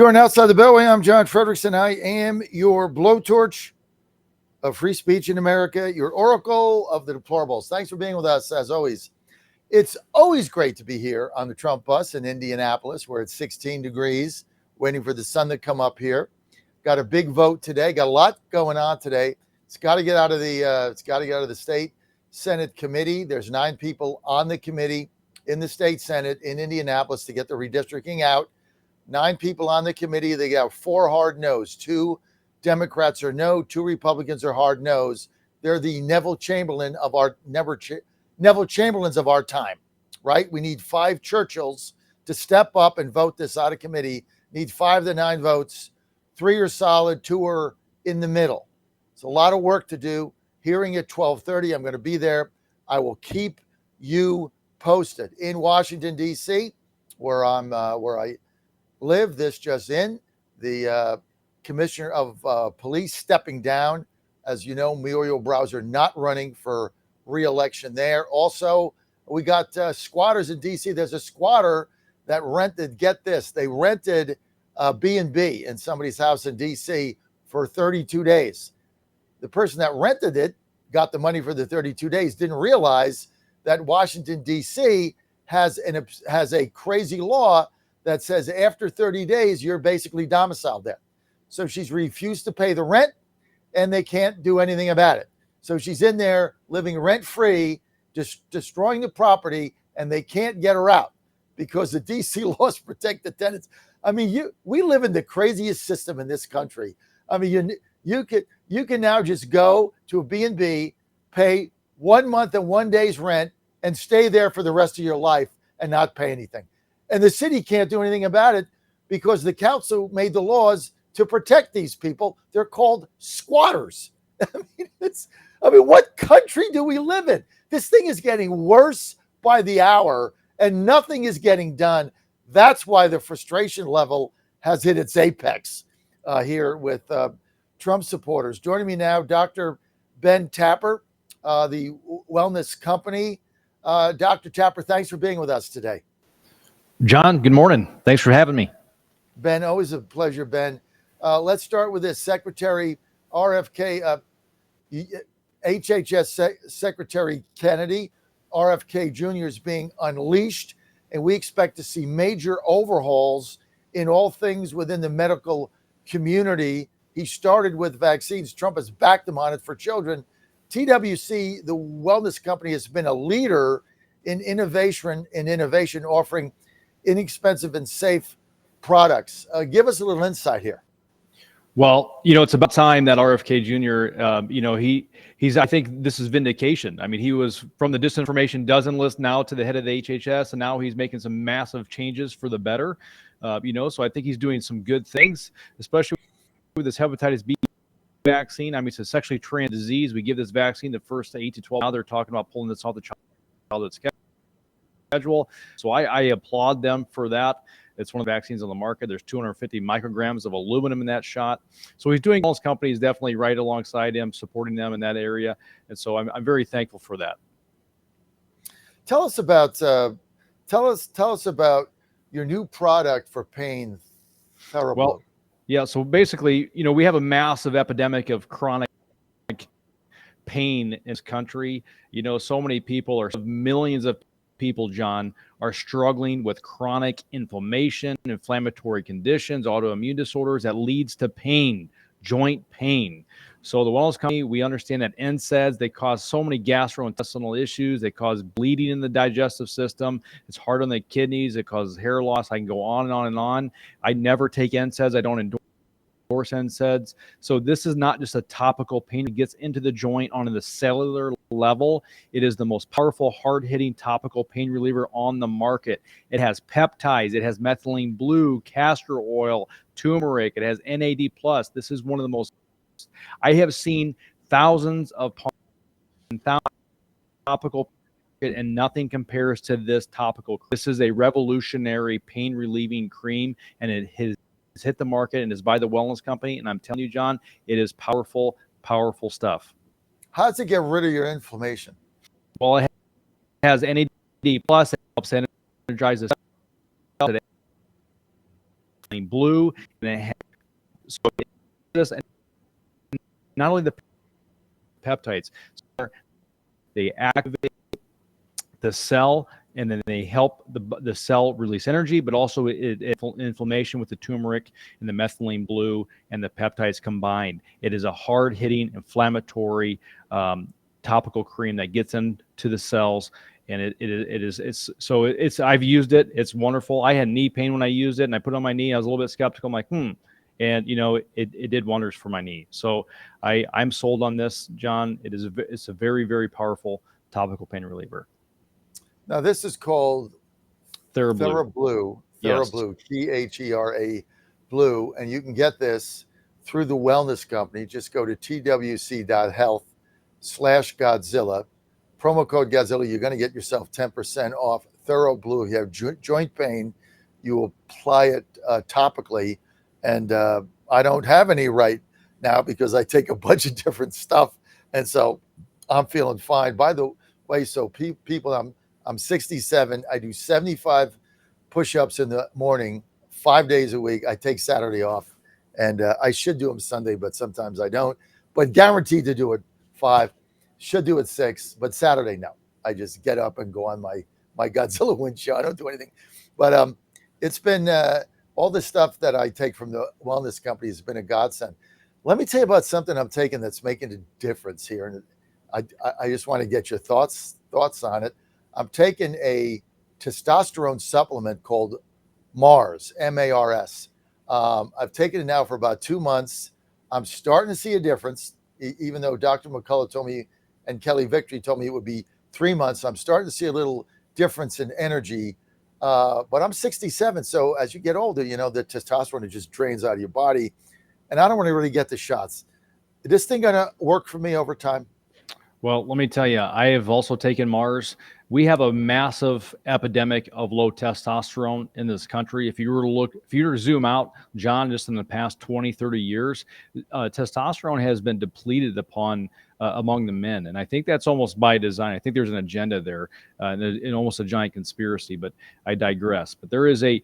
You are now outside the Beltway. I'm John Fredericks, and I am your blowtorch of free speech in America, your oracle of the deplorables. Thanks for being with us, as always. It's always great to be here on the Trump bus in Indianapolis, where it's 16 degrees, waiting for the sun to come up here. Got a big vote today. Got a lot going on today. It's got to get out of the state Senate committee. There's 9 people on the committee in the state Senate in Indianapolis to get the redistricting out. 9 people on the committee. They got 4 hard no's. 2 Democrats are no. 2 Republicans are hard no's. They're the Neville Chamberlains of our time, right? We need 5 Churchills to step up and vote this out of committee. Need 5 of the 9 votes. 3 are solid. 2 are in the middle. It's a lot of work to do. Hearing at 12:30. I'm going to be there. I will keep you posted. In Washington, D.C., where I live, this just in, the commissioner of police stepping down. As you know, Muriel Browser not running for re-election there. Also, we got squatters in D.C. There's a squatter that rented, get this, they rented B&B in somebody's house in D.C. for 32 days. The person that rented it got the money for the 32 days, didn't realize that Washington, D.C. has a crazy law that says after 30 days, you're basically domiciled there. So she's refused to pay the rent, and they can't do anything about it. So she's in there living rent-free, just destroying the property, and they can't get her out because the D.C. laws protect the tenants. I mean, we live in the craziest system in this country. I mean, you can now just go to a B&B, pay 1 month and 1 day's rent, and stay there for the rest of your life and not pay anything. And the city can't do anything about it because the council made the laws to protect these people. They're called squatters. I mean, what country do we live in? This thing is getting worse by the hour and nothing is getting done. That's why the frustration level has hit its apex here with Trump supporters. Joining me now, Dr. Ben Tapper, the Wellness Company. Dr. Tapper, thanks for being with us today. John, good morning. Thanks for having me. Ben, always a pleasure, Ben. Let's start with this. Secretary RFK, HHS Secretary Kennedy, RFK Jr. is being unleashed, and we expect to see major overhauls in all things within the medical community. He started with vaccines. Trump has backed him on it for children. TWC, the wellness company, has been a leader in innovation, offering inexpensive and safe products. Give us a little insight here. Well, it's about time that RFK Jr., he's, I think this is vindication. I mean, he was from the disinformation dozen list now to the head of the HHS, and now he's making some massive changes for the better. So I think he's doing some good things, especially with this hepatitis B vaccine. I mean, it's a sexually transmitted disease. We give this vaccine the first 8 to 12. Now they're talking about pulling this off the childhood schedule. So I applaud them for that. It's one of the vaccines on the market. There's 250 micrograms of aluminum in that shot. So he's doing all his companies definitely right alongside him, supporting them in that area. And so I'm very thankful for that. Tell us about your new product for pain therapy. Well, yeah. So basically, we have a massive epidemic of chronic pain in this country. So many people, or millions of people, John, are struggling with chronic inflammation, inflammatory conditions, autoimmune disorders that leads to pain, joint pain. So the Wellness Company, we understand that NSAIDs, they cause so many gastrointestinal issues. They cause bleeding in the digestive system. It's hard on the kidneys. It causes hair loss. I can go on and on and on. I never take NSAIDs. I don't endorse NSAIDs. So this is not just a topical pain. It gets into the joint on the cellular level. It is the most powerful, hard-hitting topical pain reliever on the market. It has peptides. It has methylene blue, castor oil, turmeric. It has NAD+. This is one of the most, I have seen thousands of topical, and nothing compares to this topical. This is a revolutionary pain relieving cream, and it has hit the market and is by the Wellness Company. And I'm telling you, John, it is powerful, powerful stuff. How does it get rid of your inflammation? Well, it has NAD+. It helps energize the cell. methylene blue, and it has, so this, and not only the peptides, they activate the cell, and then they help the cell release energy, but also inflammation with the turmeric and the methylene blue and the peptides combined. It is a hard-hitting inflammatory topical cream that gets into the cells, and it's I've used it. It's wonderful. I had knee pain when I used it, and I put it on my knee. I was a little bit skeptical. I'm like, and it did wonders for my knee. So I'm sold on this, John. It's a very, very powerful topical pain reliever. Now this is called TheraBlue. Yes. TheraBlue, THERA Blue, and you can get this through the wellness company. Just go to twc.health/Godzilla. Promo code Godzilla. You're going to get yourself 10% off TheraBlue. If you have joint pain, you apply it topically, and I don't have any right now because I take a bunch of different stuff, and so I'm feeling fine. By the way, so people, I'm 67. I do 75 push-ups in the morning, 5 days a week. I take Saturday off, and I should do them Sunday, but sometimes I don't. But guaranteed to do it 5. Should do it 6, but Saturday, no. I just get up and go on my Godzilla wind show. I don't do anything. But it's been all the stuff that I take from the wellness company has been a godsend. Let me tell you about something I'm taking that's making a difference here. And I just want to get your thoughts on it. I'm taking a testosterone supplement called Mars, MARS. I've taken it now for about 2 months. I'm starting to see a difference, even though Dr. McCullough told me and Kelly Victory told me it would be 3 months. I'm starting to see a little difference in energy. But I'm 67. So as you get older, the testosterone, it just drains out of your body. And I don't want to really get the shots. Is this thing going to work for me over time? Well, let me tell you, I have also taken Mars. We have a massive epidemic of low testosterone in this country. If you were to zoom out, John, just in the past 20, 30 years, testosterone has been depleted among the men. And I think that's almost by design. I think there's an agenda there and almost a giant conspiracy, but I digress. But there is a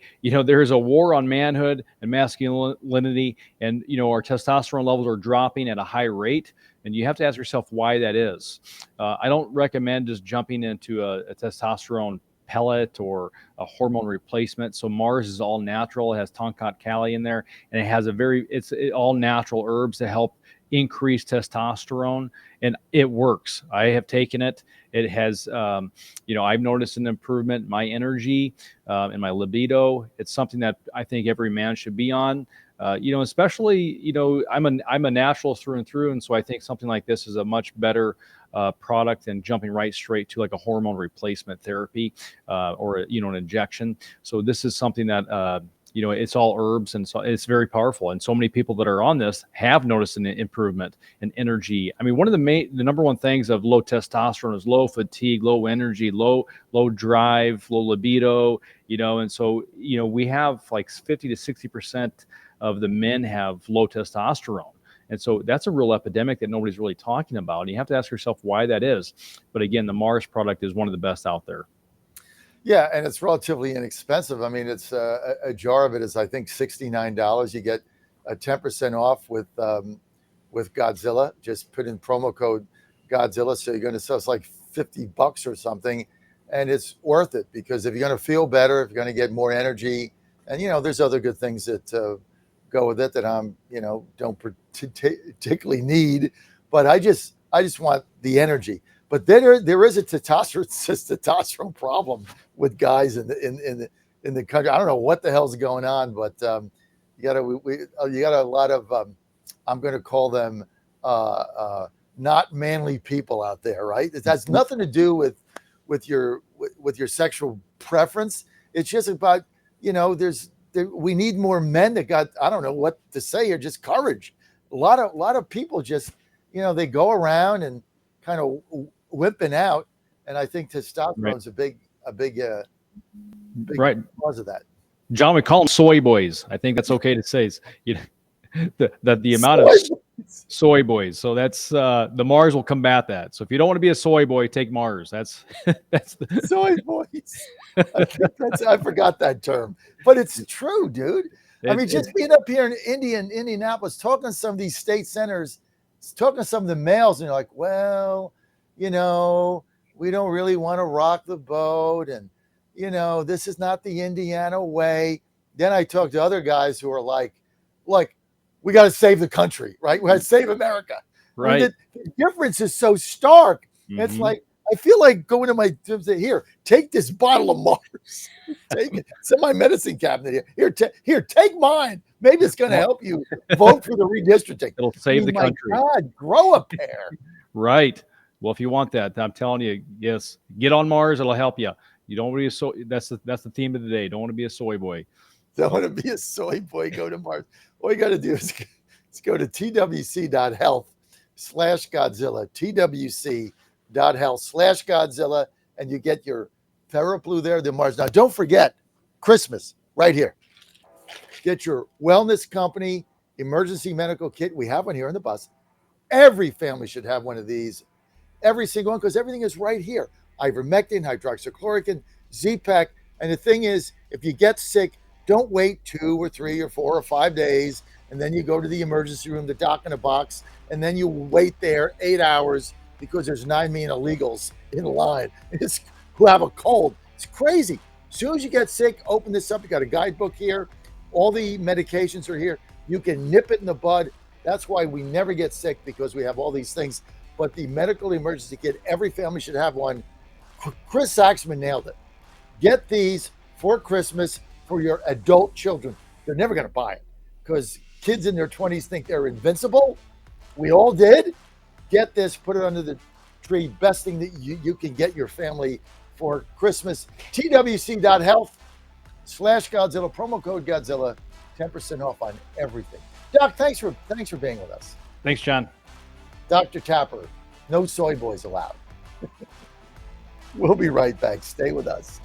war on manhood and masculinity, and, our testosterone levels are dropping at a high rate. And you have to ask yourself why that is. I don't recommend just jumping into a testosterone pellet or a hormone replacement. So Mars is all natural. It has tonkat kali in there, and it has it's all natural herbs to help increase testosterone, and it works. I have taken it. It has, I've noticed an improvement in my energy, in my libido. It's something that I think every man should be on. Especially, I'm a natural through and through. And so I think something like this is a much better product than jumping right straight to like a hormone replacement therapy or, an injection. So this is something that, it's all herbs, and so it's very powerful. And so many people that are on this have noticed an improvement in energy. I mean, one of the number one things of low testosterone is low fatigue, low energy, low drive, low libido, and so, we have like 50 to 60% of the men have low testosterone. And so that's a real epidemic that nobody's really talking about. And you have to ask yourself why that is. But again, the Mars product is one of the best out there. Yeah, and it's relatively inexpensive. I mean, it's a jar of it is, I think, $69. You get a 10% off with Godzilla. Just put in promo code Godzilla. So you're going to sell, it's like $50 or something. And it's worth it, because if you're going to feel better, if you're going to get more energy, and, there's other good things that go with it that I'm, don't particularly need, but I just want the energy. But there is a testosterone problem with guys in the country. I don't know what the hell's going on, but you got a lot of I'm going to call them not manly people out there, right? It has nothing to do with your sexual preference. It's just about, we need more men that got, I don't know what to say, or just courage. A lot of people just, they go around and kind of wimping out, and I think testosterone is a big right cause of that. John, we call them soy boys. I think that's okay to say. The amount of soy boys. So that's the Mars will combat that. So if you don't want to be a soy boy, take Mars. That's the soy boys. I forgot that term, but it's true, dude. I mean, just being up here in Indianapolis, talking to some of these state senators, talking to some of the males, and you're like, well, we don't really want to rock the boat, and this is not the Indiana way. Then I talk to other guys who are like, we got to save the country, right? We got to save America. Right. I mean, the difference is so stark. Mm-hmm. It's like, I feel like going to my gym, say, here, take this bottle of Mars. Take it. It's in my medicine cabinet here. Here, take mine. Maybe it's going to help you vote for the redistricting. It'll save the country. God, grow a pair. Right. Well, if you want that, I'm telling you, yes, get on Mars. It'll help you. You don't want to be a soy. That's the theme of the day. Don't want to be a soy boy. Don't want to be a soy boy. Go to Mars. All you got to do is go to twc.health/Godzilla. twc.health/Godzilla, and you get your TheraBlue there, the Mars. Now, don't forget Christmas right here. Get your wellness company emergency medical kit. We have one here on the bus. Every family should have one of these. Every single one, because everything is right here. Ivermectin, hydroxychloroquine, Z-Pak. And the thing is, if you get sick, don't wait 2 or 3 or 4 or 5 days, and then you go to the emergency room, the doc in a box, and then you wait there 8 hours because there's 9 million illegals in line who have a cold. It's crazy. As soon as you get sick, open this up. You got a guidebook here. All the medications are here. You can nip it in the bud. That's why we never get sick, because we have all these things. But the medical emergency kit, every family should have one. Chris Saxman nailed it. Get these for Christmas for your adult children. They're never going to buy it because kids in their 20s think they're invincible. We all did. Get this, put it under the tree. Best thing that you can get your family for Christmas. twc.health/Godzilla, promo code Godzilla, 10% off on everything. Doc, thanks for being with us. Thanks, John. Dr. Tapper, no soy boys allowed. We'll be right back. Stay with us.